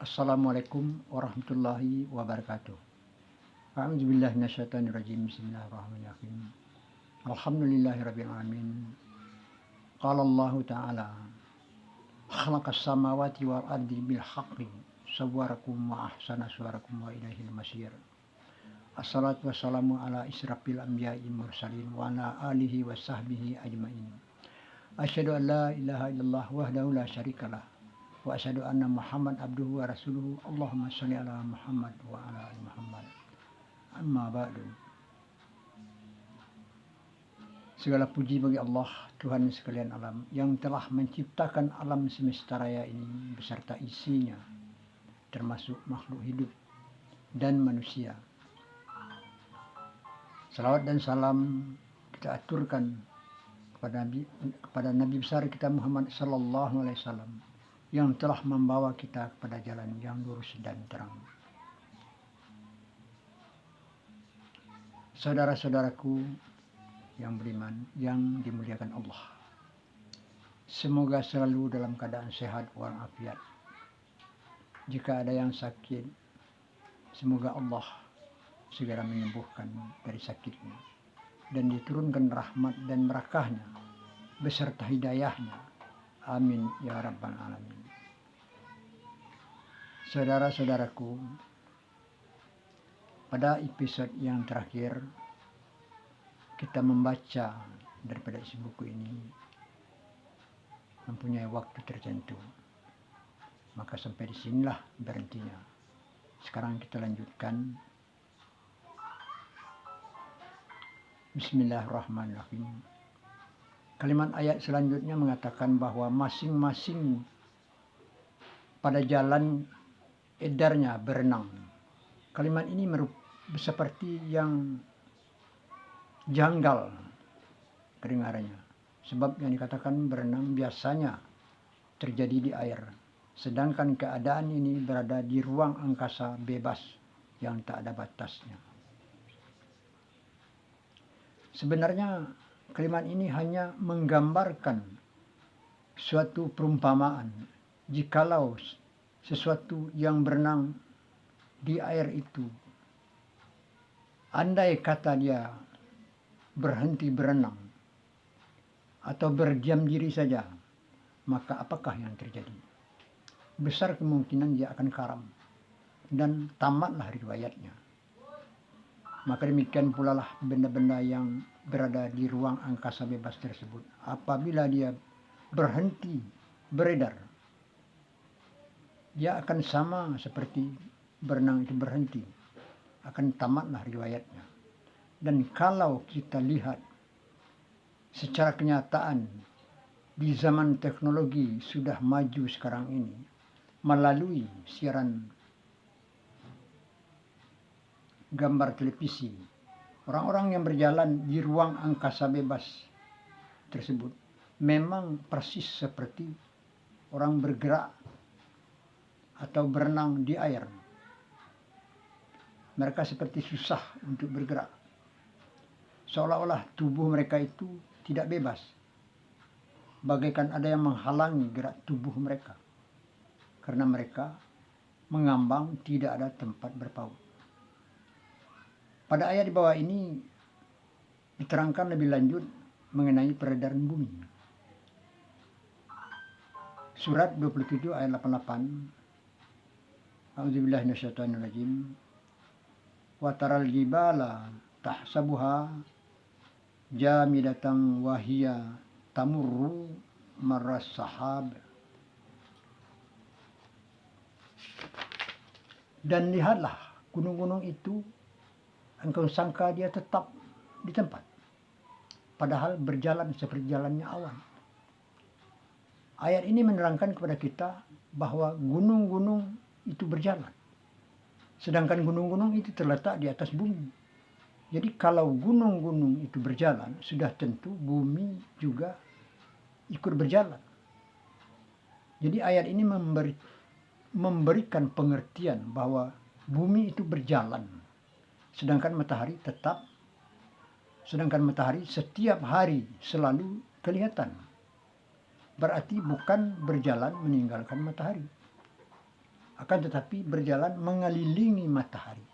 Assalamualaikum warahmatullahi wabarakatuh. A'udzubillahi minasyaitonirrajim. Bismillahirrahmanirrahim. Alhamdulillahirabbil alamin. Qala Allah Ta'ala, khalaqas samawati wal ardi bil haqqi sawwarakum wa ahsana suwarakum wa ilaihil masir. Assalatu wassalamu ala israfil anbiya'i mursalin wa ala alihi wa sahbihi ajmain. Asyhadu an la ilaha illallah wahdahu la syarikalah wa asyhadu anna Muhammad abduhu wa rasuluhu. Allahumma shalli ala Muhammad wa ala ali Muhammad. Amma ba'du. Segala puji bagi Allah, Tuhan sekalian alam, yang telah menciptakan alam semesta raya ini beserta isinya, termasuk makhluk hidup dan manusia. Salawat dan salam kita aturkan kepada Nabi besar kita Muhammad sallallahu alaihi wasallam, yang telah membawa kita kepada jalan yang lurus dan terang. Saudara-saudaraku yang beriman, yang dimuliakan Allah, semoga selalu dalam keadaan sehat walafiat. Jika ada yang sakit, semoga Allah segera menyembuhkan dari sakitnya dan diturunkan rahmat dan berkahnya beserta hidayahnya. Amin ya rabbal alamin. Saudara-saudaraku, pada episode yang terakhir kita membaca daripada isi buku ini mempunyai waktu tertentu, maka sampai disinilah berhentinya. Sekarang kita lanjutkan. Bismillahirrahmanirrahim. Kalimat ayat selanjutnya mengatakan bahwa masing-masing pada jalan edarnya berenang. Kalimat ini seperti yang janggal kedengarannya, sebab yang dikatakan berenang biasanya terjadi di air, sedangkan keadaan ini berada di ruang angkasa bebas yang tak ada batasnya. Sebenarnya kalimat ini hanya menggambarkan suatu perumpamaan. Jikalau sesuatu yang berenang di air itu, andai kata dia berhenti berenang atau berdiam diri saja, maka apakah yang terjadi? Besar kemungkinan dia akan karam dan tamatlah riwayatnya. Maka demikian pula lah benda-benda yang berada di ruang angkasa bebas tersebut. Apabila dia berhenti beredar, dia akan sama seperti berenang itu berhenti, akan tamatlah riwayatnya. Dan kalau kita lihat secara kenyataan di zaman teknologi sudah maju sekarang ini, melalui siaran gambar televisi, orang-orang yang berjalan di ruang angkasa bebas tersebut memang persis seperti orang bergerak atau berenang di air. Mereka seperti susah untuk bergerak, seolah-olah tubuh mereka itu tidak bebas, bagaikan ada yang menghalangi gerak tubuh mereka, karena mereka mengambang, tidak ada tempat berpaut. Pada ayat di bawah ini diterangkan lebih lanjut mengenai peredaran bumi. Surat 27 ayat 88. A'udzubillahi minasyaitonirrajim. Wa taral jibala tahsabuha jamidatan wa hiya tamurru marras sahab. Dan lihatlah gunung-gunung itu, engkau sangka dia tetap di tempat, padahal berjalan seperti jalannya awan. Ayat ini menerangkan kepada kita bahwa gunung-gunung itu berjalan, sedangkan gunung-gunung itu terletak di atas bumi. Jadi kalau gunung-gunung itu berjalan, sudah tentu bumi juga ikut berjalan. Jadi ayat ini memberikan pengertian bahwa bumi itu berjalan, sedangkan matahari setiap hari selalu kelihatan. Berarti bukan berjalan meninggalkan matahari. akan tetapi berjalan mengelilingi matahari.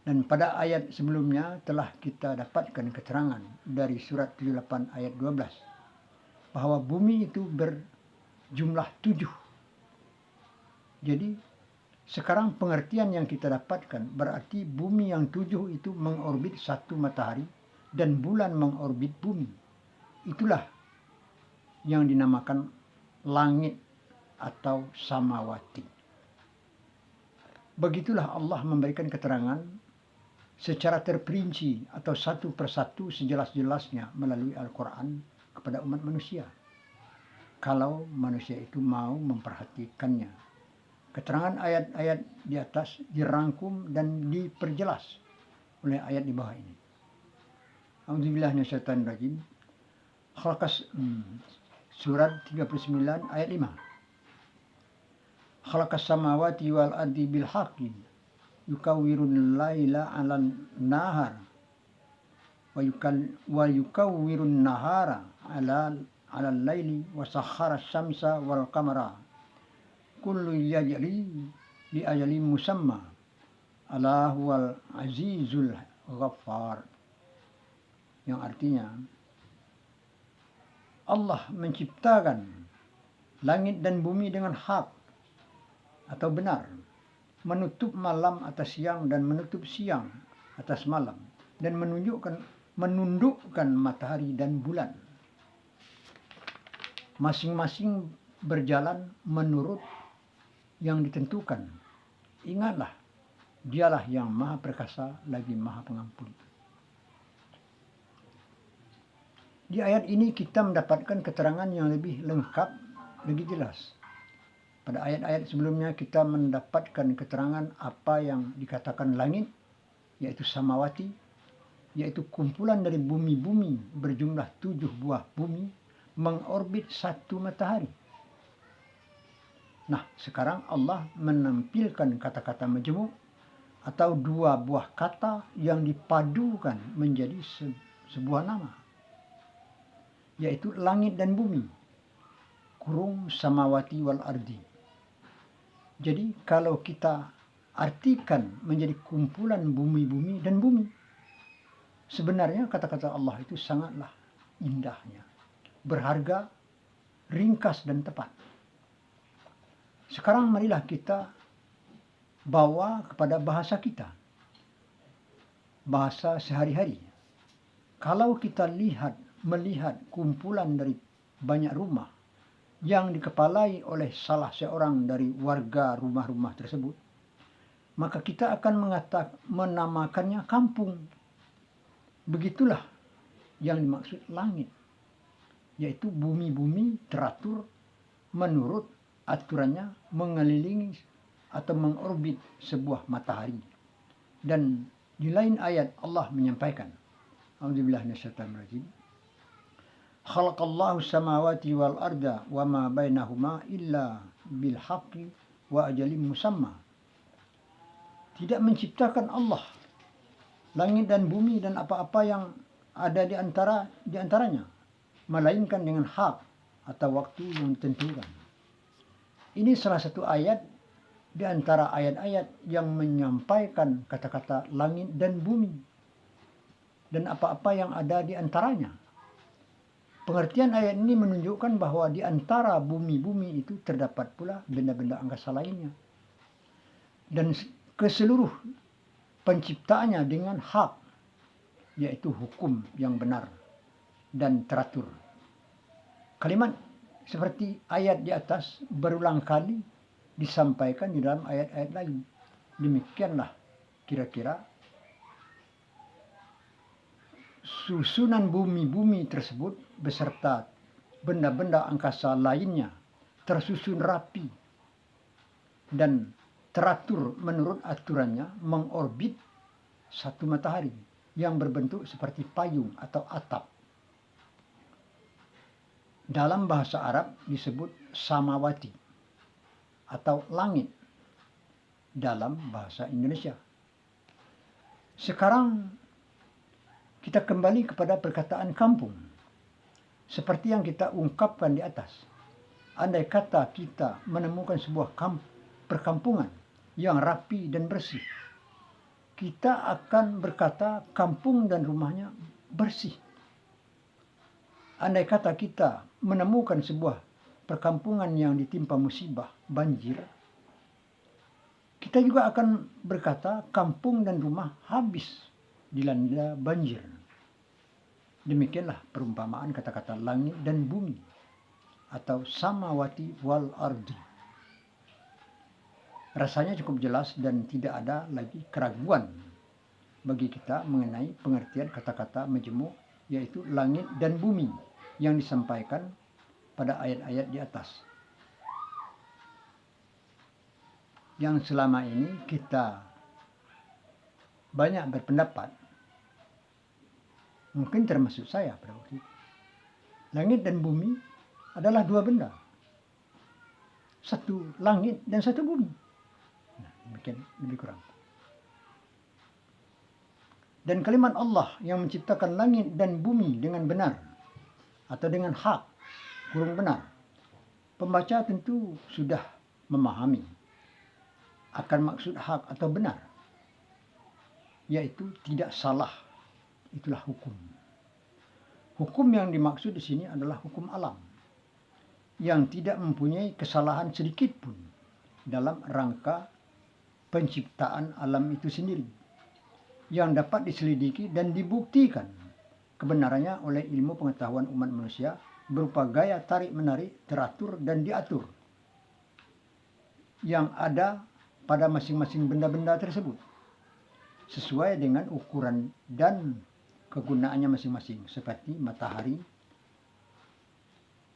Dan pada ayat sebelumnya telah kita dapatkan keterangan dari surat 78 ayat 12 bahwa bumi itu berjumlah 7. Jadi sekarang pengertian yang kita dapatkan berarti bumi yang 7 itu mengorbit satu matahari dan bulan mengorbit bumi. Itulah yang dinamakan langit atau samawati. Begitulah Allah memberikan keterangan secara terperinci atau satu persatu sejelas-jelasnya melalui Al-Quran kepada umat manusia. Kalau manusia itu mau memperhatikannya. Keterangan ayat-ayat di atas dirangkum dan diperjelas oleh ayat di bawah ini. A'udzubillahi minasyaitonir rajim. Surat 39 ayat 5. Khalaqas samawati wal ardi bil haqqi yukawwirul laila 'alan nahar wa yukawwirun nahara 'alal laili wa sakhkhara syamsa wal qamara kullu yajri li ajalin musamma ala huwal azizul ghaffar. Yang artinya Allah menciptakan langit dan bumi dengan hak atau benar, menutup malam atas siang dan menutup siang atas malam, dan menundukkan matahari dan bulan. Masing-masing berjalan menurut yang ditentukan. Ingatlah, dialah yang maha perkasa lagi maha pengampun. Di ayat ini kita mendapatkan keterangan yang lebih lengkap, lebih jelas. Pada ayat-ayat sebelumnya kita mendapatkan keterangan apa yang dikatakan langit, yaitu samawati, yaitu kumpulan dari bumi-bumi berjumlah 7 buah bumi mengorbit satu matahari. Nah, sekarang Allah menampilkan kata-kata majmuk atau dua buah kata yang dipadukan menjadi sebuah nama, yaitu langit dan bumi, kurung samawati wal ardi. Jadi kalau kita artikan menjadi kumpulan bumi-bumi dan bumi, sebenarnya kata-kata Allah itu sangatlah indahnya, berharga, ringkas dan tepat. Sekarang marilah kita bawa kepada bahasa kita, bahasa sehari-hari. Kalau kita melihat kumpulan dari banyak rumah yang dikepalai oleh salah seorang dari warga rumah-rumah tersebut, maka kita akan menamakannya kampung. Begitulah yang dimaksud langit, yaitu bumi-bumi teratur menurut aturannya mengelilingi atau mengorbit sebuah matahari. Dan di lain ayat Allah menyampaikan, A'udzubillahi minasyaitonir rajim. Khalaqallahu samawati wal arda wa ma bainahuma illa bil haqqi wa ajalin musamma. Tidak menciptakan Allah langit dan bumi dan apa-apa yang ada di antaranya, melainkan dengan hak atau waktu yang ditentukan. Ini salah satu ayat di antara ayat-ayat yang menyampaikan kata-kata langit dan bumi dan apa-apa yang ada di antaranya. Pengertian ayat ini menunjukkan bahwa di antara bumi-bumi itu terdapat pula benda-benda angkasa lainnya. Dan keseluruh penciptaannya dengan hak, yaitu hukum yang benar dan teratur. Kalimat seperti ayat di atas berulang kali disampaikan di dalam ayat-ayat lain. Demikianlah kira-kira susunan bumi-bumi tersebut beserta benda-benda angkasa lainnya tersusun rapi dan teratur menurut aturannya mengorbit satu matahari yang berbentuk seperti payung atau atap. Dalam bahasa Arab disebut samawati atau langit dalam bahasa Indonesia. Sekarang kita kembali kepada perkataan kampung, seperti yang kita ungkapkan di atas. andai kata kita menemukan sebuah perkampungan yang rapi dan bersih, kita akan berkata kampung dan rumahnya bersih. Andai kata kita menemukan sebuah perkampungan yang ditimpa musibah, banjir, kita juga akan berkata kampung dan rumah habis dilanda banjir. Demikianlah perumpamaan kata-kata langit dan bumi atau samawati wal ardi. Rasanya cukup jelas dan tidak ada lagi keraguan bagi kita mengenai pengertian kata-kata majmu', yaitu langit dan bumi yang disampaikan pada ayat-ayat di atas. Yang selama ini kita banyak berpendapat, mungkin termasuk saya pada waktu itu, langit dan bumi adalah dua benda, satu langit dan satu bumi. Nah, demikian lebih kurang. Dan kalimat Allah yang menciptakan langit dan bumi dengan benar atau dengan hak, kurung benar, pembaca tentu sudah memahami akan maksud hak atau benar, yaitu tidak salah. Itulah hukum. Hukum yang dimaksud di sini adalah hukum alam yang tidak mempunyai kesalahan sedikit pun dalam rangka penciptaan alam itu sendiri, yang dapat diselidiki dan dibuktikan kebenarannya oleh ilmu pengetahuan umat manusia berupa gaya tarik-menarik teratur dan diatur yang ada pada masing-masing benda-benda tersebut sesuai dengan ukuran dan kegunaannya masing-masing, seperti matahari,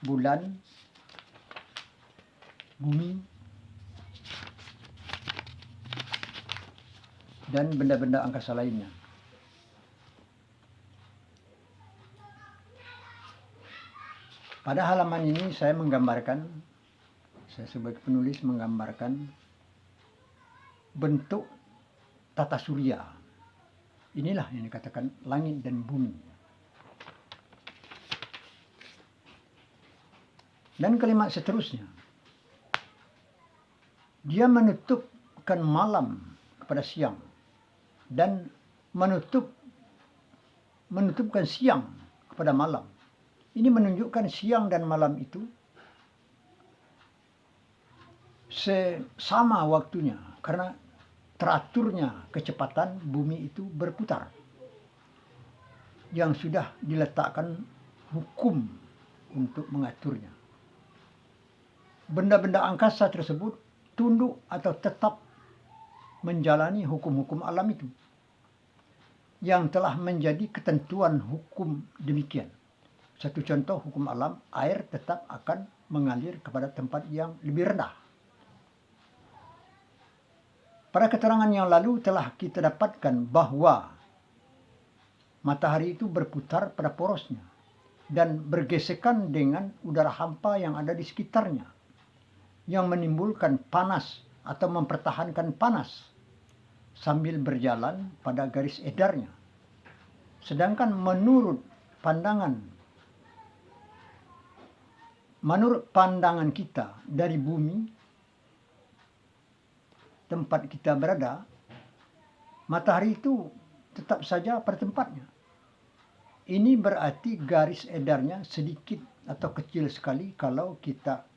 bulan, bumi, dan benda-benda angkasa lainnya. Pada halaman ini saya sebagai penulis menggambarkan bentuk tata surya. Inilah yang dikatakan langit dan bumi. Dan kalimat seterusnya, dia menutupkan malam kepada siang dan menutupkan siang kepada malam. Ini menunjukkan siang dan malam itu sama waktunya, karena teraturnya kecepatan bumi itu berputar yang sudah diletakkan hukum untuk mengaturnya. Benda-benda angkasa tersebut tunduk atau tetap menjalani hukum-hukum alam itu yang telah menjadi ketentuan hukum demikian. Satu contoh hukum alam, air tetap akan mengalir kepada tempat yang lebih rendah. Pada keterangan yang lalu telah kita dapatkan bahwa matahari itu berputar pada porosnya dan bergesekan dengan udara hampa yang ada di sekitarnya, yang menimbulkan panas atau mempertahankan panas sambil berjalan pada garis edarnya. Sedangkan menurut pandangan kita dari bumi, tempat kita berada, matahari itu tetap saja pada tempatnya. Ini berarti garis edarnya sedikit atau kecil sekali kalau kita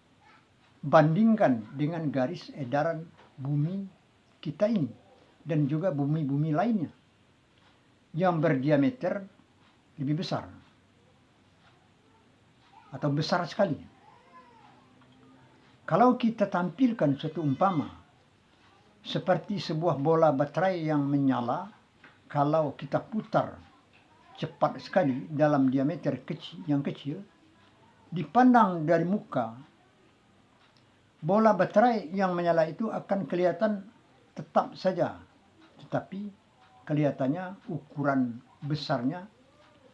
bandingkan dengan garis edaran bumi kita ini dan juga bumi-bumi lainnya yang berdiameter lebih besar atau besar sekali. Kalau kita tampilkan suatu umpama seperti sebuah bola baterai yang menyala, kalau kita putar cepat sekali dalam diameter yang kecil, dipandang dari muka, bola baterai yang menyala itu akan kelihatan tetap saja, tetapi kelihatannya ukuran besarnya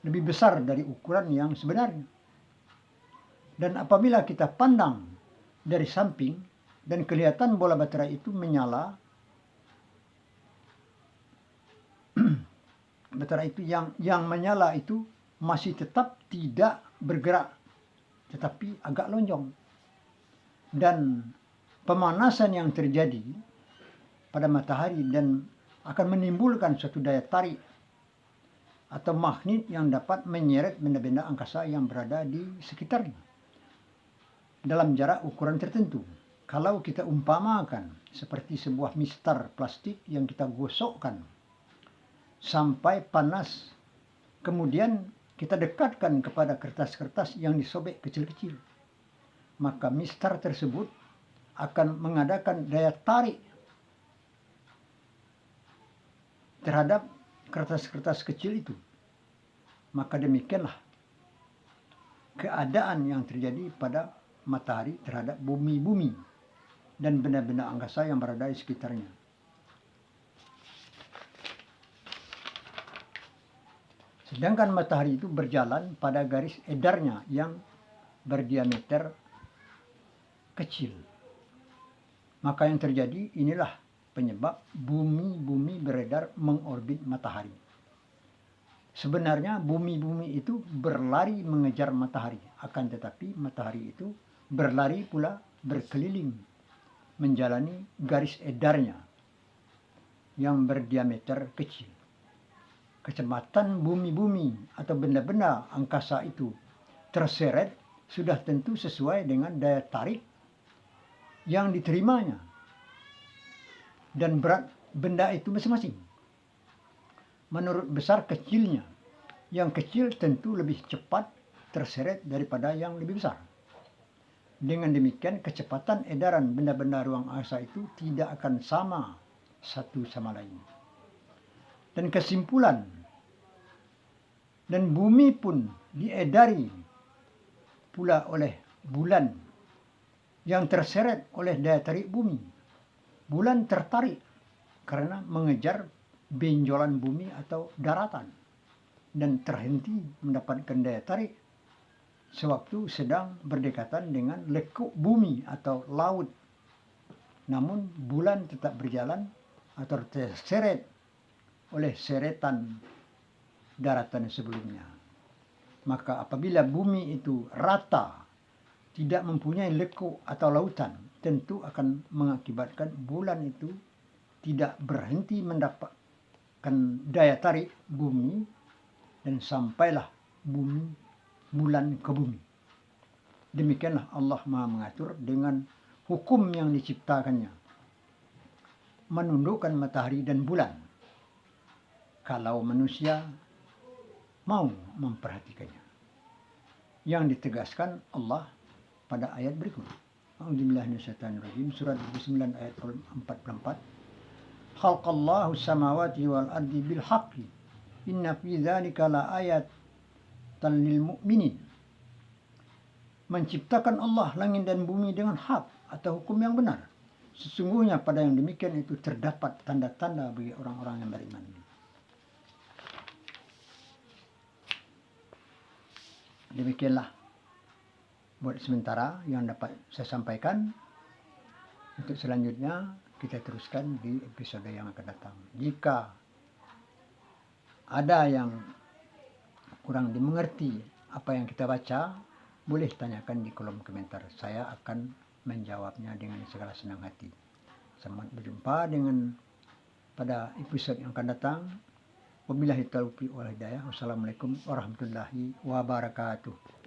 lebih besar dari ukuran yang sebenarnya. Dan apabila kita pandang dari samping dan kelihatan bola baterai itu menyala, baterai itu yang menyala itu masih tetap tidak bergerak, tetapi agak lonjong. dan pemanasan yang terjadi pada matahari dan akan menimbulkan suatu daya tarik atau magnet yang dapat menyeret benda-benda angkasa yang berada di sekitarnya dalam jarak ukuran tertentu. Kalau kita umpamakan seperti sebuah mistar plastik yang kita gosokkan sampai panas, kemudian kita dekatkan kepada kertas-kertas yang disobek kecil-kecil, maka mistar tersebut akan mengadakan daya tarik terhadap kertas-kertas kecil itu. Maka demikianlah keadaan yang terjadi pada matahari terhadap bumi-bumi dan benda-benda angkasa yang berada di sekitarnya. Sedangkan matahari itu berjalan pada garis edarnya yang berdiameter kecil. Maka yang terjadi inilah penyebab bumi-bumi beredar mengorbit matahari. Sebenarnya bumi-bumi itu berlari mengejar matahari, akan tetapi matahari itu berlari pula berkeliling menjalani garis edarnya yang berdiameter kecil. Kecepatan bumi-bumi atau benda-benda angkasa itu terseret sudah tentu sesuai dengan daya tarik yang diterimanya dan berat benda itu masing-masing menurut besar kecilnya. Yang kecil tentu lebih cepat terseret daripada yang lebih besar. Dengan demikian kecepatan edaran benda-benda ruang angkasa itu tidak akan sama satu sama lain. Dan kesimpulan, dan bumi pun diedari pula oleh bulan yang terseret oleh daya tarik bumi. Bulan tertarik karena mengejar benjolan bumi atau daratan dan terhenti mendapatkan daya tarik sewaktu sedang berdekatan dengan lekuk bumi atau laut. Namun bulan tetap berjalan atau terseret oleh seretan daratan sebelumnya. Maka apabila bumi itu rata, tidak mempunyai lekuk atau lautan, tentu akan mengakibatkan bulan itu tidak berhenti mendapatkan daya tarik bumi dan sampailah bulan ke bumi. Demikianlah Allah Maha mengatur dengan hukum yang diciptakannya, menundukkan matahari dan bulan kalau manusia mau memperhatikannya. Yang ditegaskan Allah pada ayat berikut. A'udzubillahi minasyaitonirrajim, surat 29 ayat 44. Khalaqallahu samawati wal ardi bil haqqi inna fi dzalika la ayatan lil mu'minin. Menciptakan Allah langit dan bumi dengan hak atau hukum yang benar. Sesungguhnya pada yang demikian itu terdapat tanda-tanda bagi orang-orang yang beriman. Demikianlah buat sementara yang dapat saya sampaikan. Untuk selanjutnya kita teruskan di episode yang akan datang. Jika ada yang kurang dimengerti apa yang kita baca, boleh tanyakan di kolom komentar. Saya akan menjawabnya dengan segala senang hati. Selamat berjumpa dengan pada episode yang akan datang. Wabillahi taufiq wal hidayah. Wassalamualaikum warahmatullahi wabarakatuh.